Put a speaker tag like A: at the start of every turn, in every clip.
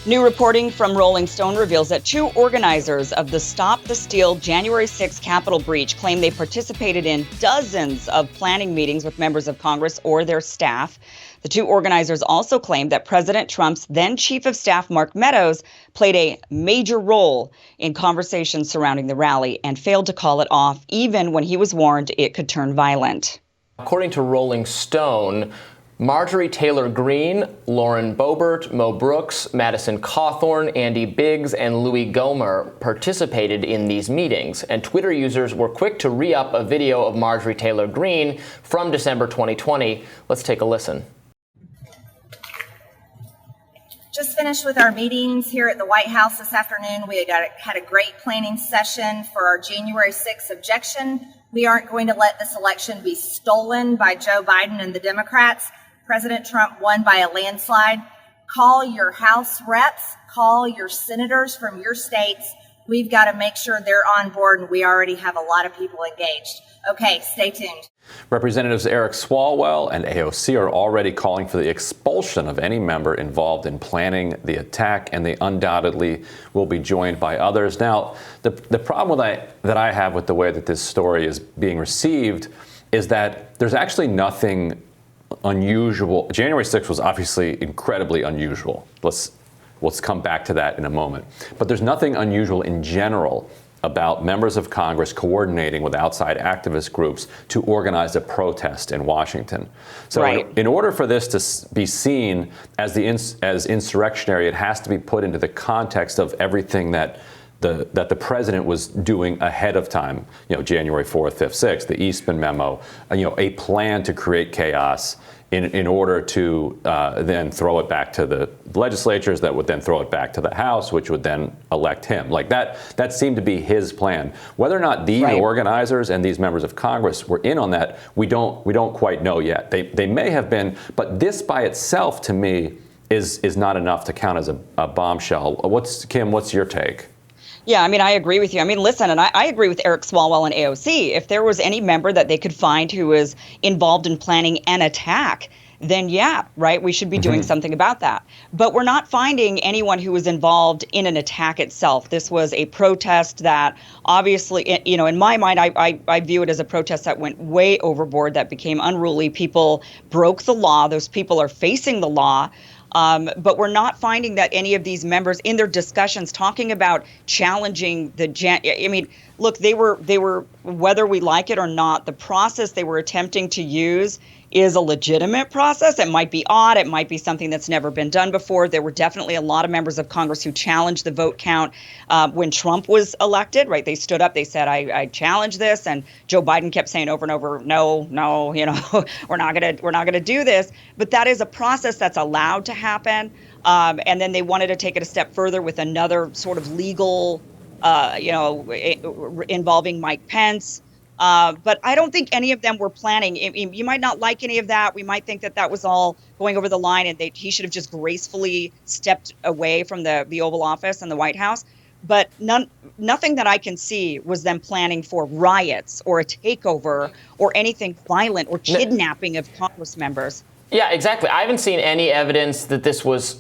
A: New reporting from Rolling Stone reveals that two organizers of the Stop the Steal January 6 Capitol breach claim they participated in dozens of planning meetings with members of Congress or their staff. The two organizers also claimed that President Trump's then Chief of Staff, Mark Meadows, played a major role in conversations surrounding the rally and failed to call it off, even when he was warned it could turn violent.
B: According to Rolling Stone, Marjorie Taylor Greene, Lauren Boebert, Mo Brooks, Madison Cawthorn, Andy Biggs, and Louis Gohmert participated in these meetings, and Twitter users were quick to re-up a video of Marjorie Taylor Greene from December 2020. Let's take a listen.
C: Just finished with our meetings here at the White House this afternoon. We had a great planning session for our January 6th objection. We aren't going to let this election be stolen by Joe Biden and the Democrats. President Trump won by a landslide. Call your House reps, call your senators from your states. We've got to make sure they're on board, and we already have a lot of people engaged. Okay, stay tuned.
D: Representatives Eric Swalwell and AOC are already calling for the expulsion of any member involved in planning the attack, and they undoubtedly will be joined by others. Now, the problem that I have with the way that this story is being received is that there's actually nothing unusual. January 6th was obviously incredibly unusual. Let's come back to that in a moment. But there's nothing unusual in general about members of Congress coordinating with outside activist groups to organize a protest in Washington. So
A: right.
D: in order for this to be seen as insurrectionary, it has to be put into the context of everything that the president was doing ahead of time. January 4th, 5th, 6th, the Eastman memo, a plan to create chaos in order to then throw it back to the legislatures that would then throw it back to the House, which would then elect him. Like that seemed to be his plan. Whether or not these organizers and these members of Congress were in on that, we don't quite know yet. They may have been, but this by itself, to me, is not enough to count as a bombshell. Kim, what's your take?
A: Yeah, I agree with you. Listen, and I agree with Eric Swalwell and AOC. If there was any member that they could find who was involved in planning an attack, then yeah, right, we should be doing something about that. But we're not finding anyone who was involved in an attack itself. This was a protest that obviously, in my mind, I view it as a protest that went way overboard, that became unruly. People broke the law. Those people are facing the law. But we're not finding that any of these members in their discussions talking about challenging look, they were, whether we like it or not, the process they were attempting to use is a legitimate process. It might be odd. It might be something that's never been done before. There were definitely a lot of members of Congress who challenged the vote count when Trump was elected, right? They stood up. They said, I challenge this. And Joe Biden kept saying over and over, no, we're not going to do this. But that is a process that's allowed to happen. And then they wanted to take it a step further with another sort of legal, involving Mike Pence. But I don't think any of them were planning. You might not like any of that. We might think that was all going over the line, and he should have just gracefully stepped away from the Oval Office and the White House. But nothing that I can see was them planning for riots or a takeover or anything violent or kidnapping of Congress members.
B: Yeah, exactly. I haven't seen any evidence that this was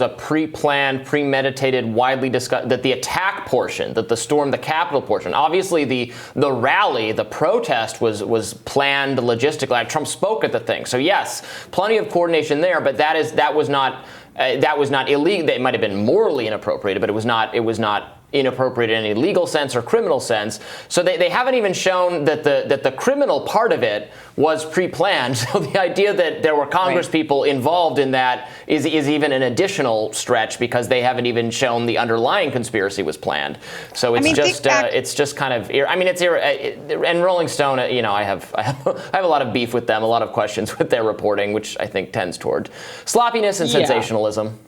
B: a pre-planned, premeditated, widely discussed, that the attack portion, that the storm the Capitol portion, obviously the rally, the protest was planned logistically. Trump spoke at the thing. So yes, plenty of coordination there, but that was not illegal. It might have been morally inappropriate, but it was not inappropriate in any legal sense or criminal sense. So they haven't even shown that the criminal part of it was pre-planned. So the idea that there were Congress people involved in that is even an additional stretch, because they haven't even shown the underlying conspiracy was planned. So it's just kind of, and Rolling Stone, I have a lot of beef with them, a lot of questions with their reporting, which I think tends toward sloppiness and sensationalism.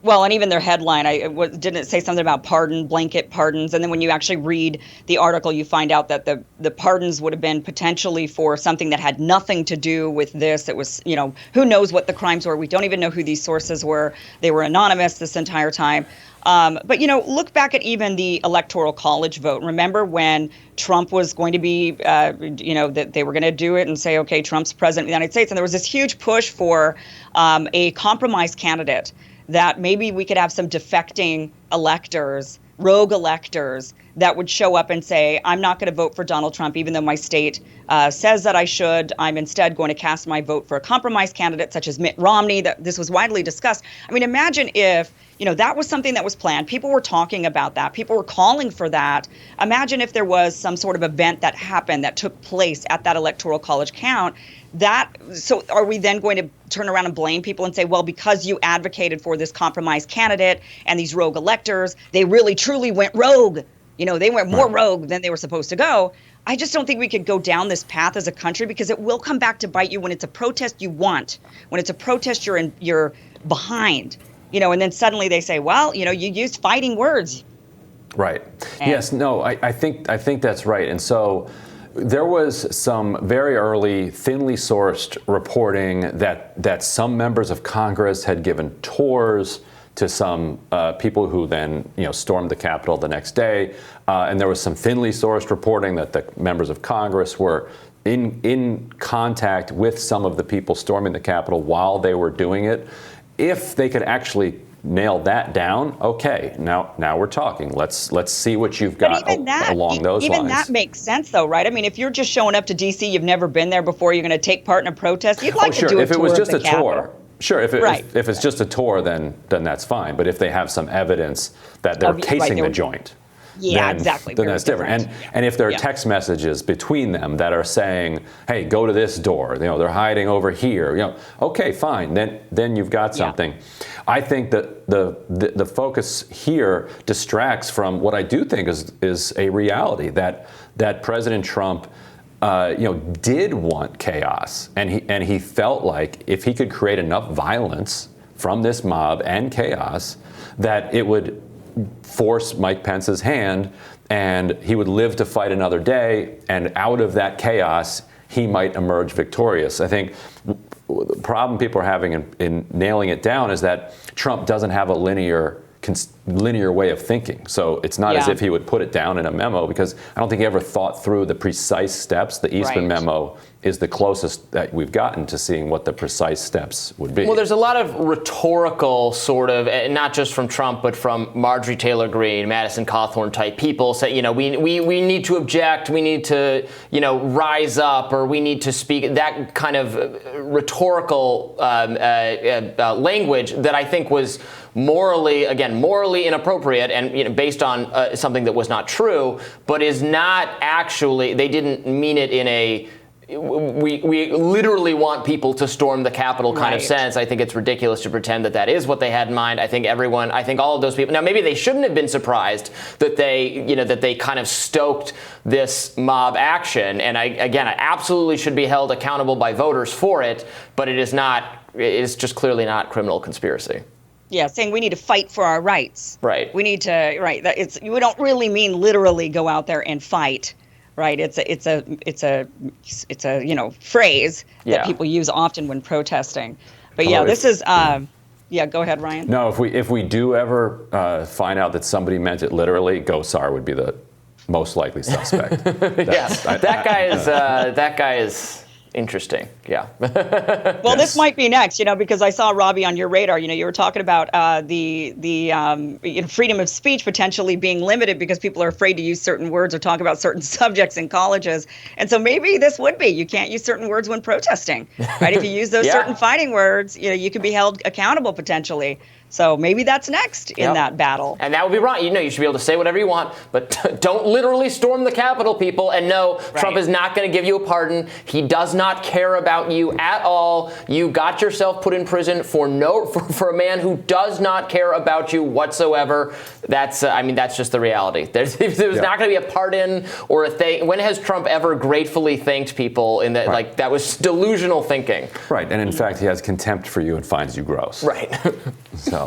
A: Well, and even their headline, didn't it say something about blanket pardons? And then when you actually read the article, you find out that the pardons would have been potentially for something that had nothing to do with this. It was, who knows what the crimes were. We don't even know who these sources were. They were anonymous this entire time. But, look back at even the Electoral College vote. Remember when Trump was going to be, that they were going to do it and say, OK, Trump's president of the United States. And there was this huge push for a compromise candidate that maybe we could have some defecting electors, rogue electors, that would show up and say, I'm not going to vote for Donald Trump, even though my state says that I should. I'm instead going to cast my vote for a compromise candidate such as Mitt Romney. That this was widely discussed. I mean, imagine if, that was something that was planned. People were talking about that. People were calling for that. Imagine if there was some sort of event that happened that took place at that electoral college count. So are we then going to turn around and blame people and say, well, because you advocated for this compromise candidate and these rogue electors, they really truly went rogue. They went more rogue than they were supposed to go. I just don't think we could go down this path as a country, because it will come back to bite you when it's a protest you want. When it's a protest you're behind, and then suddenly they say, well, you used fighting words.
D: Right. Yes. No, I think that's right. And so there was some very early, thinly sourced reporting that some members of Congress had given tours to some people who then, stormed the Capitol the next day. And there was some thinly sourced reporting that the members of Congress were in contact with some of the people storming the Capitol while they were doing it. If they could actually nail that down, okay, now we're talking. Let's see what you've got along those lines.
A: Even that makes sense, though, right? I mean, if you're just showing up to D.C., you've never been there before, you're going to take part in a protest, you'd like to do a tour of the Capitol. If it was just a tour.
D: Sure, if it's just a tour, then that's fine. But if they have some evidence that they're casing the joint,
A: exactly.
D: Then that's different. And if there are text messages between them that are saying, "Hey, go to this door," they're hiding over here. Okay, fine. Then you've got something. Yeah. I think that the focus here distracts from what I do think is a reality that President Trump did want chaos, and he felt like if he could create enough violence from this mob and chaos, that it would force Mike Pence's hand, and he would live to fight another day, and out of that chaos, he might emerge victorious. I think the problem people are having in nailing it down is that Trump doesn't have a linear way of thinking. So it's not as if he would put it down in a memo, because I don't think he ever thought through the precise steps. The Eastman memo is the closest that we've gotten to seeing what the precise steps would be.
B: Well, there's a lot of rhetorical sort of, not just from Trump, but from Marjorie Taylor Greene, Madison Cawthorn type people say, we need to object, we need to, rise up, or we need to speak. That kind of rhetorical language that I think was morally inappropriate and based on something that was not true, but is not actually, they didn't mean it in a we literally want people to storm the Capitol kind of sense. I think it's ridiculous to pretend that is what they had in mind. I think all of those people, now maybe they shouldn't have been surprised that they kind of stoked this mob action. And I absolutely should be held accountable by voters for it, but it is just clearly not criminal conspiracy.
A: Yeah, saying we need to fight for our rights.
B: Right.
A: We need to, we don't really mean literally go out there and fight. Right, it's a phrase that people use often when protesting. But this is go ahead, Ryan.
D: No, if we do ever find out that somebody meant it literally, Gosar would be the most likely suspect.
B: That guy is interesting. Yeah.
A: Well, this might be next, because I saw, Robby, on your radar, you were talking about the freedom of speech potentially being limited because people are afraid to use certain words or talk about certain subjects in colleges. And so maybe this would be, you can't use certain words when protesting, right? If you use those certain fighting words, you could be held accountable potentially. So maybe that's next in that battle.
B: And that would be right. You should be able to say whatever you want, but don't literally storm the Capitol, people. And no, Trump is not going to give you a pardon. He does not care about you at all. You got yourself put in prison for a man who does not care about you whatsoever. That's just the reality. There's not going to be a pardon or a thing. When has Trump ever gratefully thanked people in that? Like, that was delusional thinking.
D: Right. And in fact, he has contempt for you and finds you gross.
B: Right.
D: So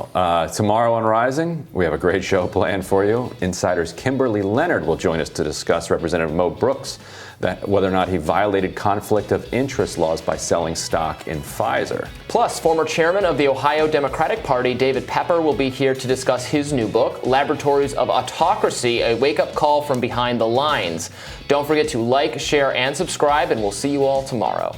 D: tomorrow on Rising, we have a great show planned for you. Insider's Kimberly Leonard will join us to discuss Representative Mo Brooks, whether or not he violated conflict of interest laws by selling stock in Pfizer.
B: Plus, former chairman of the Ohio Democratic Party, David Pepper, will be here to discuss his new book, Laboratories of Autocracy, a wake-up call from behind the lines. Don't forget to like, share, and subscribe, and we'll see you all tomorrow.